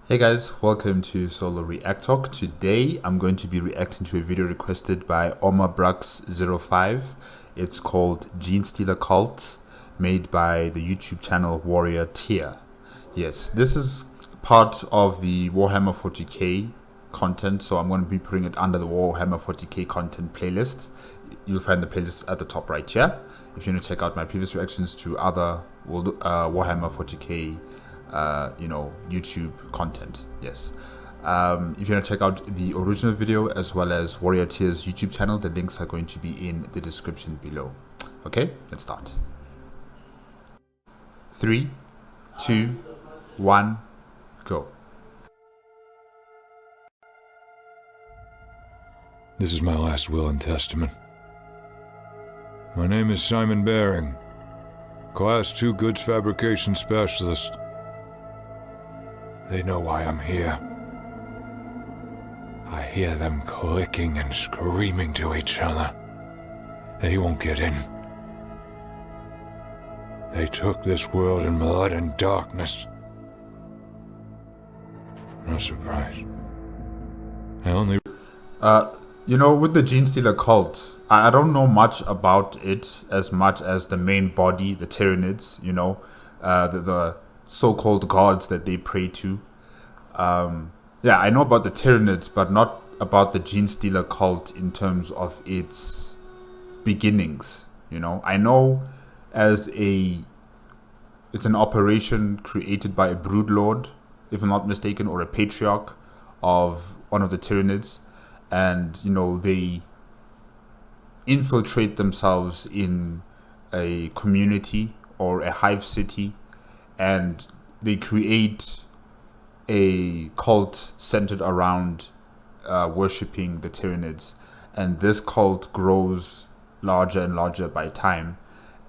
Hey guys, welcome to Solo ReacTalk. Today I'm going to be reacting to a video requested by OmarBrux05. It's called GENESTEALER Cult, made by the YouTube channel Warrior Tier. Yes, this is part of the Warhammer 40k content, so I'm going to be putting it under the Warhammer 40k content playlist. You'll find the playlist at the top right here. If you want to check out my previous reactions to other Warhammer 40k YouTube content. Yes. If you want to check out the original video as well as Warrior Tier's YouTube channel, the links are going to be in the description below. Okay, let's start. 3, 2, 1, go. This is my last will and testament. My name is Simon Baring, Class 2 Goods Fabrication Specialist. They know why I'm here. I hear them clicking and screaming to each other. They won't get in. They took this world in blood and darkness. No surprise. I only... with the GENESTEALER cult, I don't know much about it as much as the main body, the Tyranids, the so-called gods that they pray to. I know about the Tyranids, but not about the GENESTEALER cult in terms of its beginnings. I know it's an operation created by a broodlord, if I'm not mistaken, or a patriarch of one of the Tyranids, and they infiltrate themselves in a community or a hive city, and they create a cult centered around worshipping the Tyranids, and this cult grows larger and larger by time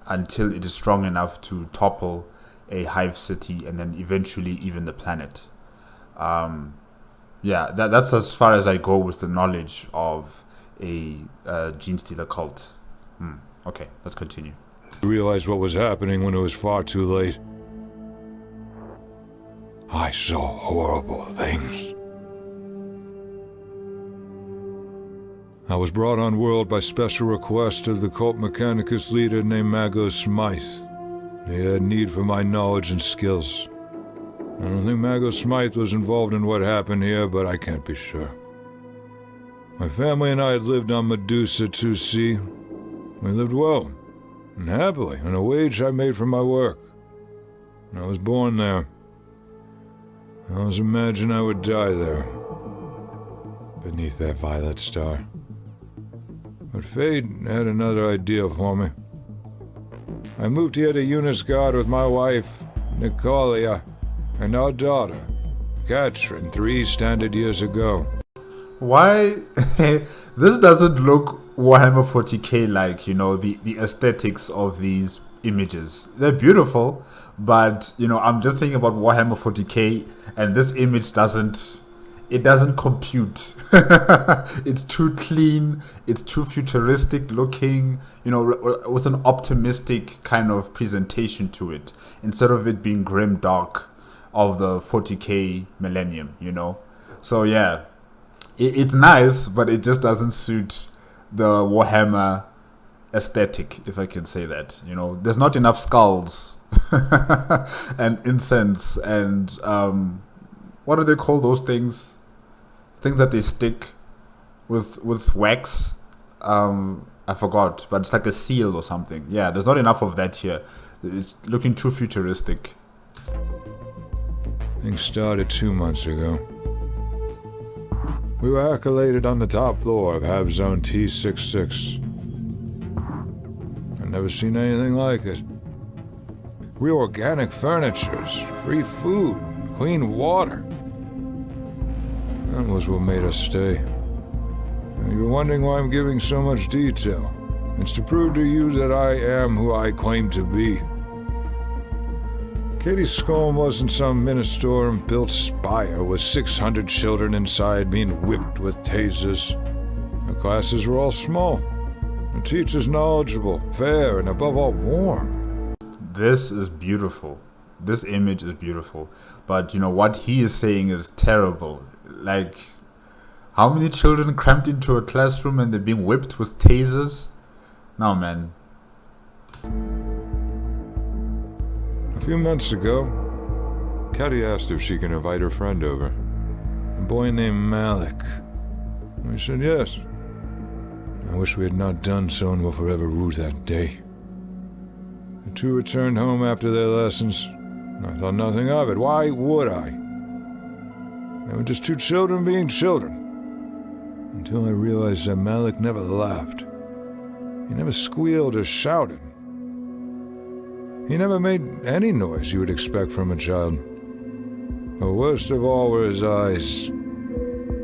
until it is strong enough to topple a hive city and then eventually even the planet. That's as far as I go with the knowledge of a GENESTEALER cult. Okay, let's continue. realized what was happening when it was far too late. I saw horrible things. I was brought on world by special request of the cult Mechanicus leader named Magos Smythe. He had need for my knowledge and skills. I don't think Magos Smythe was involved in what happened here, but I can't be sure. My family and I had lived on Medusa 2C. We lived well and happily on a wage I made from my work. I was born there. I always imagined I would die there, beneath that violet star. But fate had another idea for me. I moved here to Unisgard with my wife, Nicolia, and our daughter, Katrin, 3 standard years ago. Why? This doesn't look Warhammer 40k like, the aesthetics of these images. They're beautiful, but, I'm just thinking about Warhammer 40k, and this image doesn't compute. It's too clean, it's too futuristic looking, with an optimistic kind of presentation to it, instead of it being grim dark of the 40k millennium, So yeah, it's nice, but it just doesn't suit the Warhammer aesthetic, if I can say that. There's not enough skulls and incense and what do they call those things? Things that they stick with wax. I forgot, but it's like a seal or something. Yeah, there's not enough of that here. It's looking too futuristic. Things started 2 months ago. We were accoladed on the top floor of Hab Zone T66. I've never seen anything like it. Real organic furnitures, free food, clean water. That was what made us stay. And you're wondering why I'm giving so much detail. It's to prove to you that I am who I claim to be. Katie's Skull wasn't some Ministorum-built spire with 600 children inside being whipped with tasers. Her classes were all small. Her teachers knowledgeable, fair, and above all warm. This is beautiful. this image is beautiful, but you know what he is saying is terrible. Like, how many children cramped into a classroom and they're being whipped with tasers? No, man. A few months ago, Caddy asked if she can invite her friend over, a boy named Malik. I said yes. I wish we had not done so and will forever rue that day. The two returned home after their lessons. I thought nothing of it. Why would I? They were just two children being children. Until I realized that Malik never laughed. He never squealed or shouted. He never made any noise you would expect from a child. The worst of all were his eyes.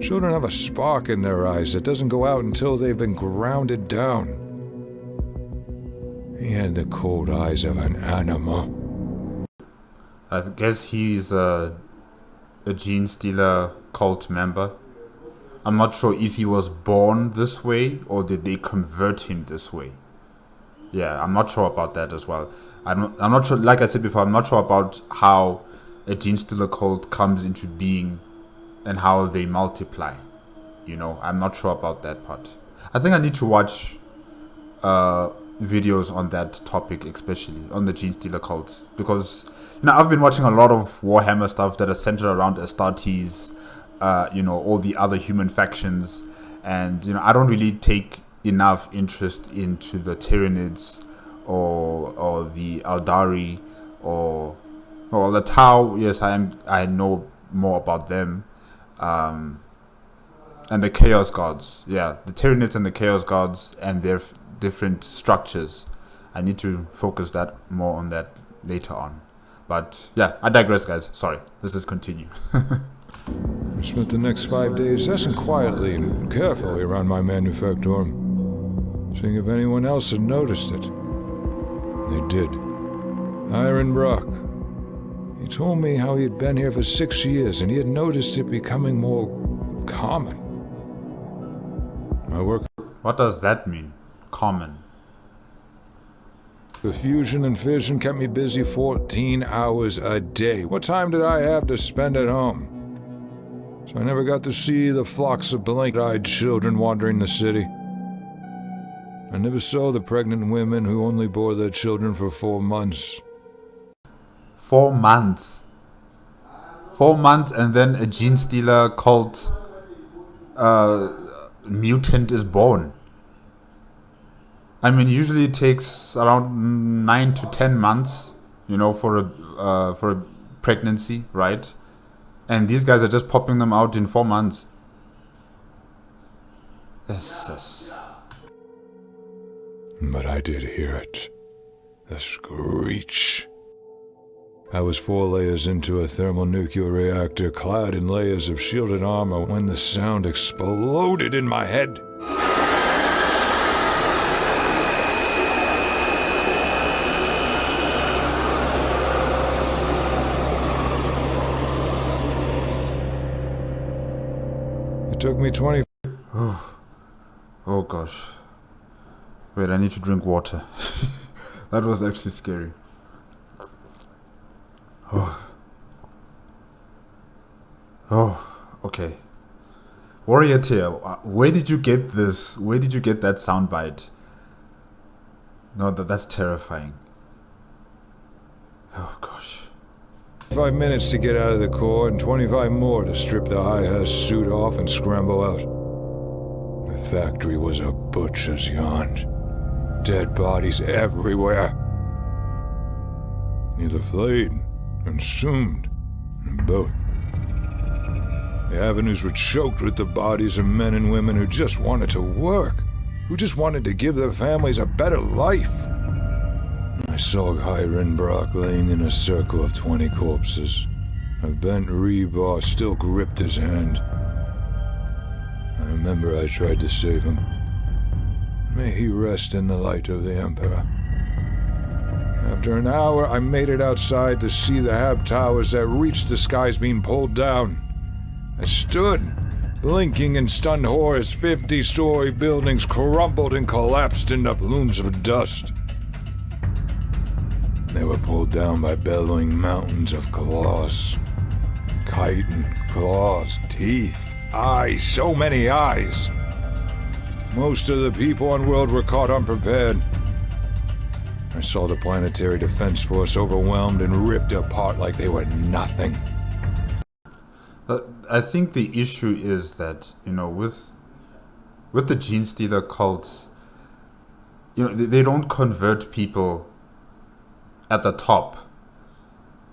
Children have a spark in their eyes that doesn't go out until they've been grounded down. He had the cold eyes of an animal. I guess he's a GENESTEALER cult member. I'm not sure if he was born this way or did they convert him this way. Yeah, I'm not sure about that as well. I'm not sure, like I said before, I'm not sure about how a GENESTEALER cult comes into being and how they multiply. You know, I'm not sure about that part. I think I need to watch videos on that topic, especially on the GENESTEALER cult, because you know I've been watching a lot of Warhammer stuff that are centered around Astartes, you know, all the other human factions, and you know I don't really take enough interest into the Tyranids or the Aldari or the Tau. Yes, I know more about them, and the Chaos Gods. Yeah, the Tyranids and the Chaos Gods and their different structures. I need to focus that more on that later on. But yeah, I digress, guys. Sorry. Let's just continue. I spent the next 5 days dressing quietly and carefully around my manufactorum, seeing if anyone else had noticed it. They did. Iron Brock. He told me how he had been here for 6 years and he had noticed it becoming more common. My work. What does that mean? Common. The fusion and fission kept me busy 14 hours a day. What time did I have to spend at home? So I never got to see the flocks of blank-eyed children wandering the city. I never saw the pregnant women who only bore their children for 4 months. 4 months. 4 months and then a GENESTEALER cult mutant is born. I mean, usually it takes around 9 to 10 months, you know, for a pregnancy, right? And these guys are just popping them out in 4 months. Yes. But I did hear it. The screech. I was 4 layers into a thermonuclear reactor, clad in layers of shielded armor, when the sound exploded in my head. It took me 20... Oh gosh. Wait, I need to drink water. That was actually scary. Okay. Warrior Tail, where did you get this? Where did you get that soundbite? No, that's terrifying. Oh gosh. 5 minutes to get out of the core and 25 more to strip the high-hazard suit off and scramble out. The factory was a butcher's yarn. Dead bodies everywhere. Either flayed, consumed, and both. The avenues were choked with the bodies of men and women who just wanted to work, who just wanted to give their families a better life. I saw Hiram Brock laying in a circle of 20 corpses. A bent rebar still gripped his hand. I remember I tried to save him. May he rest in the light of the Emperor. After an hour, I made it outside to see the Hab towers that reached the skies being pulled down. I stood, blinking in stunned horror as 50-story buildings crumbled and collapsed into plumes of dust. They were pulled down by bellowing mountains of claws. Chitin claws, teeth, eyes, so many eyes. Most of the people on world were caught unprepared. I saw the Planetary Defense Force overwhelmed and ripped apart like they were nothing. I think the issue is that, with the GeneStealer cult, they don't convert people at the top.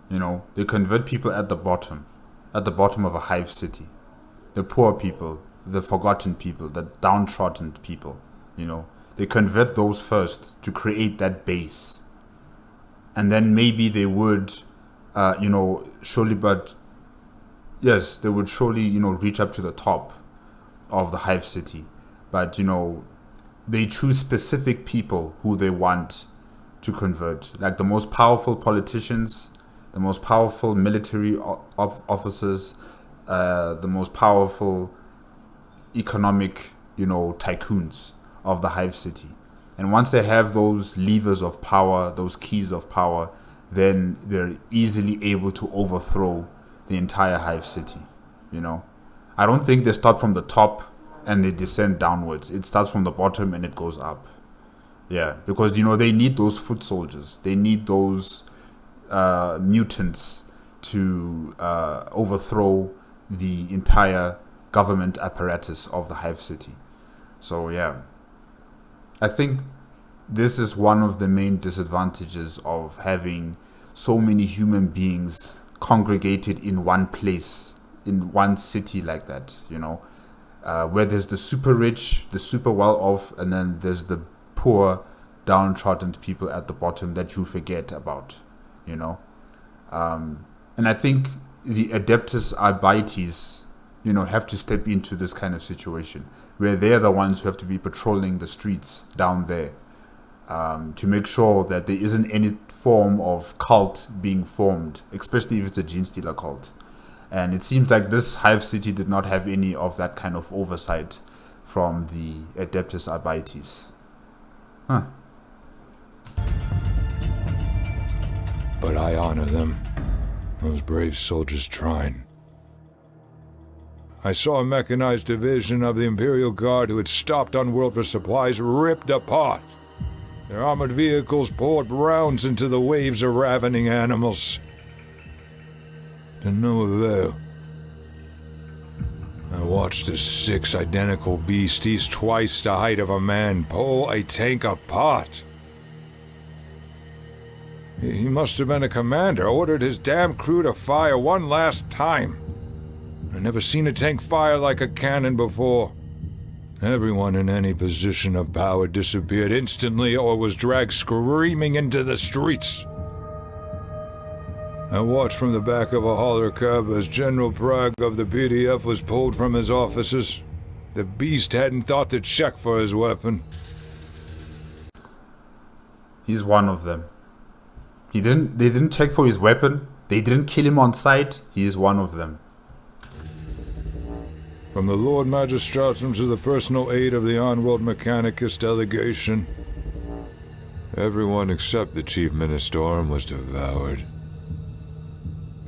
They convert people at the bottom of a hive city. The poor people, the forgotten people, the downtrodden people, They convert those first to create that base. And then maybe they would, surely, but yes, they would surely, reach up to the top of the hive city. But, they choose specific people who they want to convert, like the most powerful politicians, the most powerful military officers, the most powerful economic, tycoons of the hive city. And once they have those levers of power, those keys of power, then they're easily able to overthrow the entire hive city. I don't think they start from the top and they descend downwards. It starts from the bottom and it goes up. Yeah, because they need those foot soldiers. They need those mutants to overthrow the entire government apparatus of the hive city. So yeah, I think this is one of the main disadvantages of having so many human beings congregated in one place, in one city like that, where there's the super rich, the super well off, and then there's the poor, downtrodden people at the bottom that you forget about, And I think the Adeptus Arbites, have to step into this kind of situation where they're the ones who have to be patrolling the streets down there, to make sure that there isn't any form of cult being formed, especially if it's a GeneStealer cult. And it seems like this hive city did not have any of that kind of oversight from the Adeptus Arbites. Huh. But I honor them. Those brave soldiers trying. I saw a mechanized division of the Imperial Guard who had stopped on world for supplies ripped apart. Their armored vehicles poured rounds into the waves of ravening animals. To no avail. I watched as 6 identical beasties, twice the height of a man, pull a tank apart. He must have been a commander, ordered his damn crew to fire one last time. I've never seen a tank fire like a cannon before. Everyone in any position of power disappeared instantly or was dragged screaming into the streets. I watched from the back of a hauler cab as General Prague of the PDF was pulled from his offices. The beast hadn't thought to check for his weapon. He's one of them. They didn't check for his weapon. They didn't kill him on sight. He is one of them. From the Lord Magistratum to the personal aid of the On-World Mechanicus delegation, everyone except the Chief Ministorum was devoured.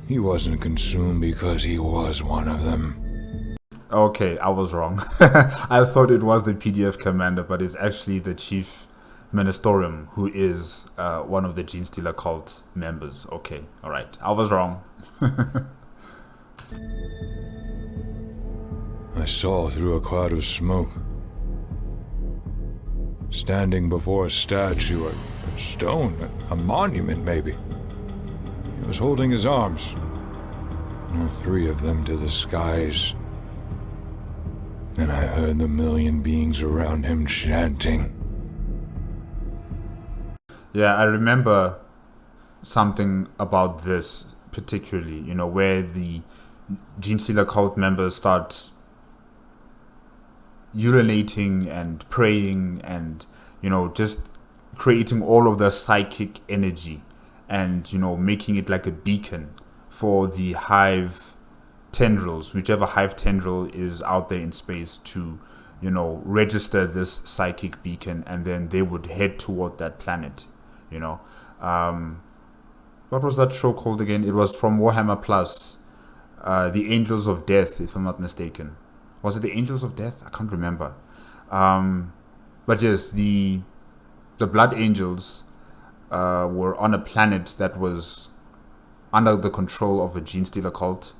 He wasn't consumed because he was one of them. Okay, I was wrong. I thought it was the PDF commander, but it's actually the Chief Ministorum who is one of the GeneStealer cult members. Okay, alright. I was wrong. I saw through a cloud of smoke. Standing before a statue, a stone, a monument maybe. He was holding his arms, all 3 of them to the skies. And I heard the million beings around him chanting. Yeah, I remember something about this particularly, where the GeneStealer cult members start urinating and praying and, just creating all of the psychic energy and, making it like a beacon for the hive tendrils, whichever hive tendril is out there in space to, register this psychic beacon, and then they would head toward that planet, what was that show called again? It was from Warhammer Plus, the Angels of Death, if I'm not mistaken. Was it the Angels of Death? I can't remember. But yes, the Blood Angels were on a planet that was under the control of a GeneStealer cult,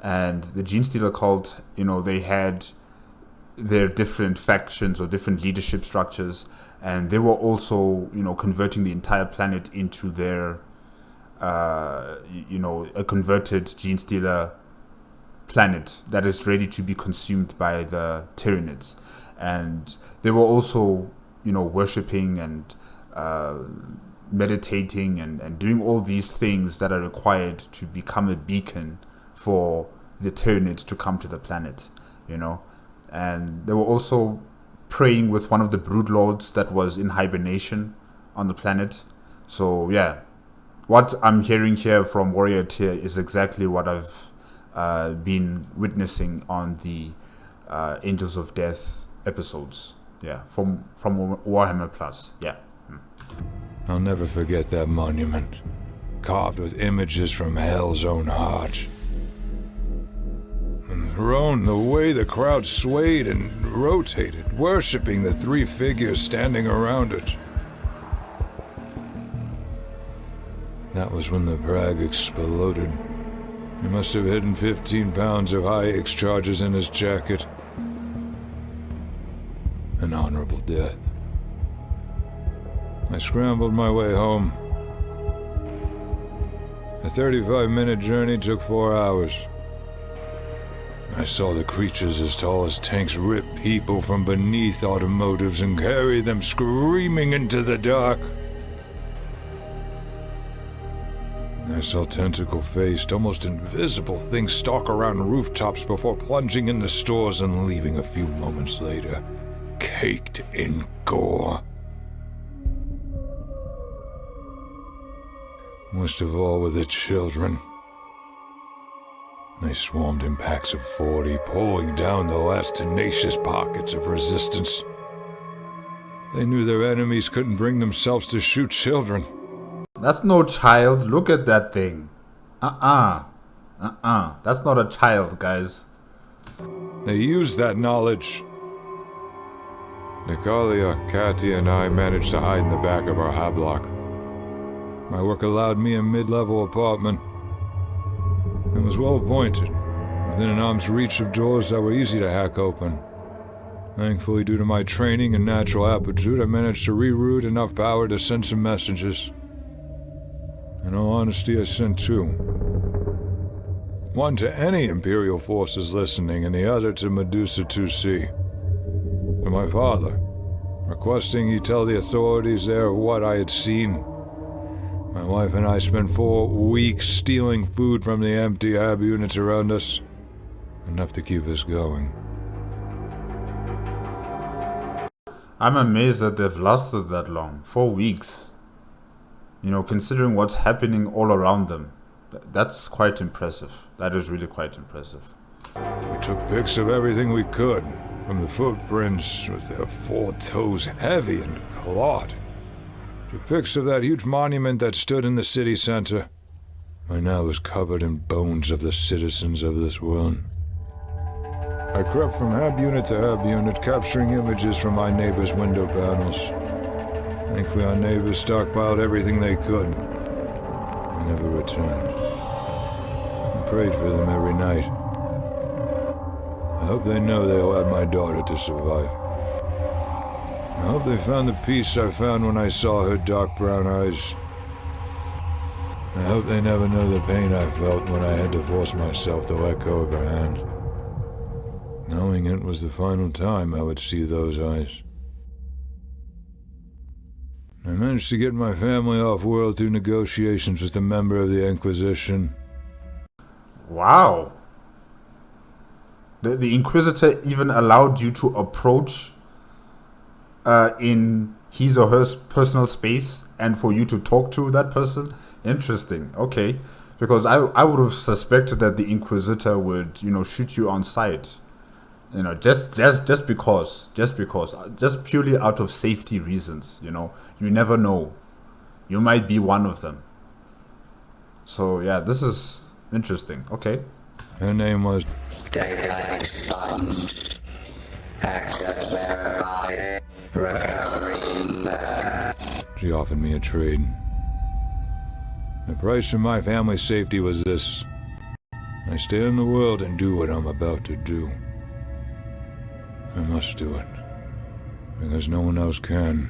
and the GeneStealer cult, they had their different factions or different leadership structures, and they were also, converting the entire planet into their, a converted GeneStealer planet that is ready to be consumed by the Tyranids. And they were also, worshipping and meditating and doing all these things that are required to become a beacon for the Tyranids to come to the planet, And they were also praying with one of the broodlords that was in hibernation on the planet. So yeah, what I'm hearing here from Warrior Tier is exactly what I've been witnessing on the Angels of Death episodes. Yeah, from Warhammer Plus. Yeah. I'll never forget that monument, carved with images from Hell's own heart. And thrown the way the crowd swayed and rotated, worshipping the three figures standing around it. That was when the brag exploded. He must have hidden 15 pounds of high-X charges in his jacket. An honorable death. I scrambled my way home. A 35-minute journey took 4 hours. I saw the creatures as tall as tanks rip people from beneath automotives and carry them screaming into the dark. I saw tentacle-faced, almost invisible things stalk around rooftops before plunging into stores and leaving a few moments later, caked in gore. Most of all were the children. They swarmed in packs of 40, pulling down the last tenacious pockets of resistance. They knew their enemies couldn't bring themselves to shoot children. That's no child. Look at that thing. That's not a child, guys. They used that knowledge. Natalia, Katya, and I managed to hide in the back of our high block. My work allowed me a mid-level apartment. It was well appointed, within an arm's reach of doors that were easy to hack open. Thankfully, due to my training and natural aptitude, I managed to reroute enough power to send some messages. In all honesty, I sent two. One to any Imperial forces listening, and the other to Medusa 2C. To my father, requesting he tell the authorities there what I had seen. My wife and I spent 4 weeks stealing food from the empty hab units around us. Enough to keep us going. I'm amazed that they've lasted that long. 4 weeks. Considering what's happening all around them. That's quite impressive. That is really quite impressive. We took pics of everything we could, from the footprints with their 4 toes heavy and clawed, to pics of that huge monument that stood in the city center. By now was covered in bones of the citizens of this world. I crept from hab unit to hab unit, capturing images from my neighbors' window panels. Thankfully, our neighbors stockpiled everything they could. They never returned. I prayed for them every night. I hope they know they allowed my daughter to survive. I hope they found the peace I found when I saw her dark brown eyes. I hope they never know the pain I felt when I had to force myself to let go of her hand, knowing it was the final time I would see those eyes. I managed to get my family off-world through negotiations with a member of the Inquisition. Wow. The Inquisitor even allowed you to approach in his or her personal space and for you to talk to that person? Interesting. Okay. Because I would have suspected that the Inquisitor would, shoot you on sight. Just because. Just purely out of safety reasons, You never know. You might be one of them. So yeah, this is interesting. Okay. Her name was... Data expunged. Access verified. Recovery. She offered me a trade. The price for my family's safety was this. I stay in the world and do what I'm about to do. I must do it. Because no one else can.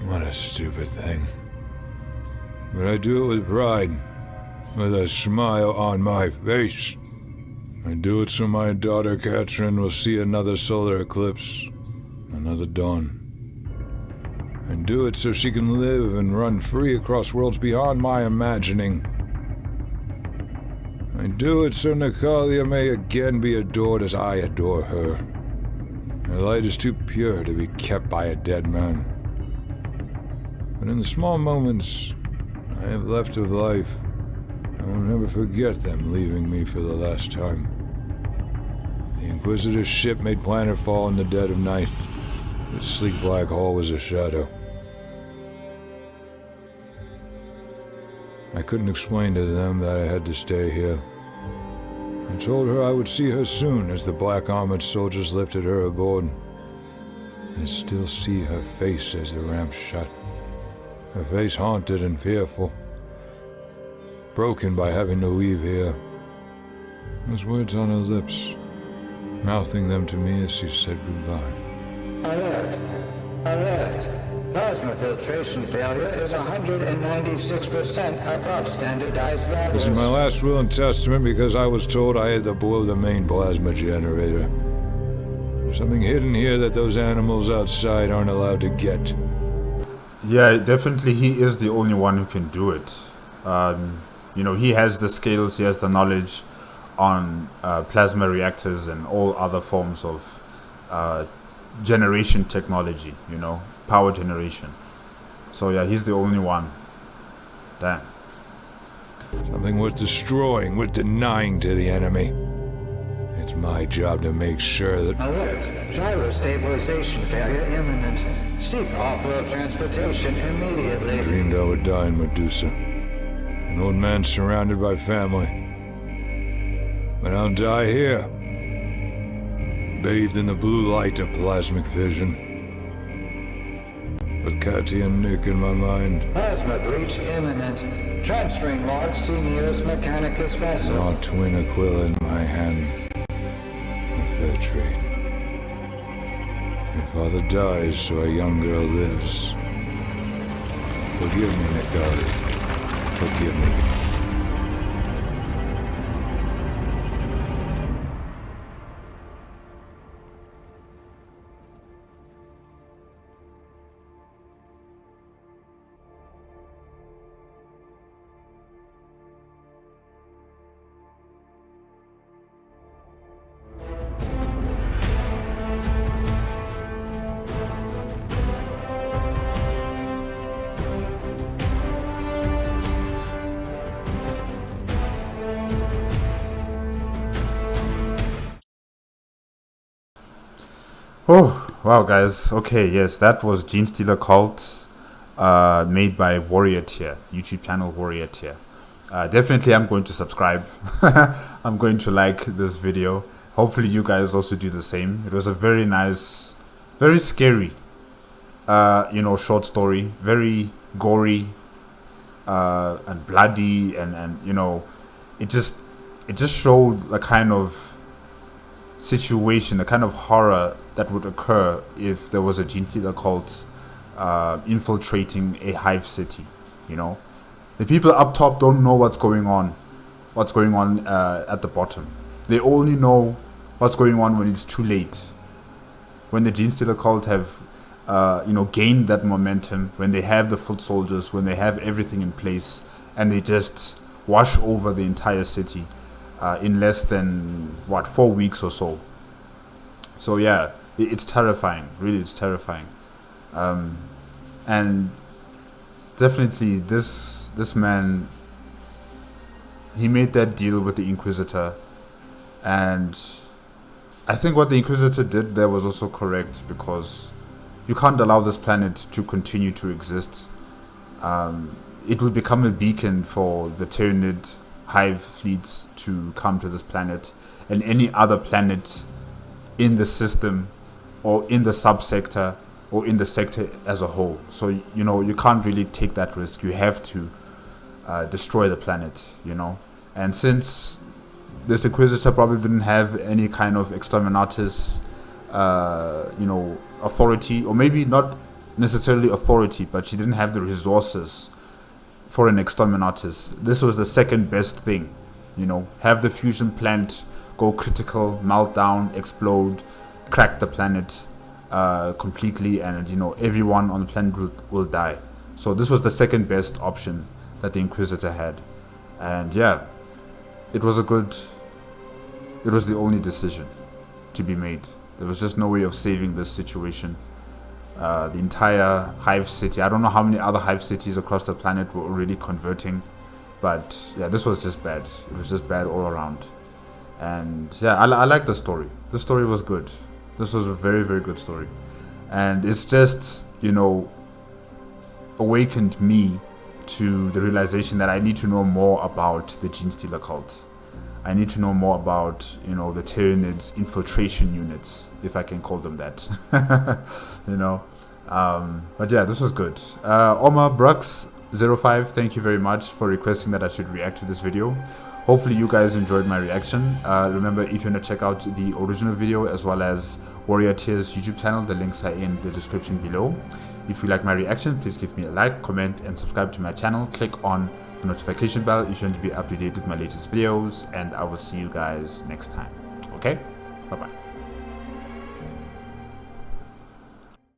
What a stupid thing. But I do it with pride. With a smile on my face. I do it so my daughter Catherine will see another solar eclipse. Another dawn. I do it so she can live and run free across worlds beyond my imagining. I do it so Natalia may again be adored as I adore her. Her light is too pure to be kept by a dead man. But in the small moments I have left of life, I will never forget them leaving me for the last time. The Inquisitor's ship made planetfall in the dead of night. Its sleek black hull was a shadow. I couldn't explain to them that I had to stay here. I told her I would see her soon as the black armored soldiers lifted her aboard. I still see her face as the ramp shut. Her face haunted and fearful. Broken by having to leave here. Those words on her lips, mouthing them to me as she said goodbye. Alert! Alert! Plasma filtration failure is 196% above standardized levels. This is my last will and testament because I was told I had to blow the main plasma generator. There's something hidden here that those animals outside aren't allowed to get. Yeah, definitely he is the only one who can do it. You know, he has the skills, he has the knowledge on plasma reactors and all other forms of generation technology, you know, power generation. So yeah, he's the only one. Damn. Something worth destroying, worth denying to the enemy. It's my job to make sure that... Alert! Gyro stabilization failure imminent. Seek off-road transportation immediately. I dreamed I would die in Medusa. An old man surrounded by family. But I'll die here. Bathed in the blue light of plasmic vision. With Katia and Nick in my mind. Plasma breach imminent. Transferring logs to nearest Mechanicus vessel. Our twin Aquila in my hand. A fair trade. Your father dies so a young girl lives. Forgive me, Nick. Forgive me. Oh, wow, guys. Okay, yes, that was GENESTEALER Cult, made by Warrior Tier, YouTube channel Warrior Tier. Definitely, I'm going to subscribe. I'm going to like this video. Hopefully, you guys also do the same. It was a very nice, very scary, short story. Very gory, and bloody, and it just showed the kind of situation, the kind of horror that would occur if there was a GENESTEALER cult infiltrating a hive city. The people up top don't know what's going on at the bottom. They only know what's going on when it's too late, when the GENESTEALER cult have gained that momentum, when they have the foot soldiers, when they have everything in place, and they just wash over the entire city in less than 4 weeks or so. So yeah, it's terrifying. Really, it's terrifying. And definitely this man, he made that deal with the Inquisitor, and I think what the Inquisitor did there was also correct, because you can't allow this planet to continue to exist. it will become a beacon for the Tyranid hive fleets to come to this planet and any other planet in the system or in the subsector or in the sector as a whole. So, you know, you can't really take that risk. You have to destroy the planet, you know. And since this Inquisitor probably didn't have any kind of exterminatus, you know, authority, or maybe not necessarily authority, but she didn't have the resources for an exterminatus. This was the second best thing, you know. Have the fusion plant go critical, melt down, explode, crack the planet completely, and, you know, everyone on the planet will die. So this was the second best option that the Inquisitor had. And yeah, it was the only decision to be made. There was just no way of saving this situation. The entire hive city, I don't know how many other hive cities across the planet were already converting, but yeah, this was just bad. It was just bad all around. And yeah, I like the story. The story was good. This was a very, very good story. And it's just, you know, awakened me to the realization that I need to know more about the Genestealer cult. I need to know more about, you know, the Tyranids infiltration units, if I can call them that. You know. But yeah, this was good. Omar Brux05, thank you very much for requesting that I should react to this video. Hopefully you guys enjoyed my reaction. Remember, if you want to check out the original video as well as Warrior Tears YouTube channel, the links are in the description below. If you like my reaction, please give me a like, comment, and subscribe to my channel. Click on the notification bell if you want to be up to date with my latest videos, and I will see you guys next time. Okay? Bye-bye.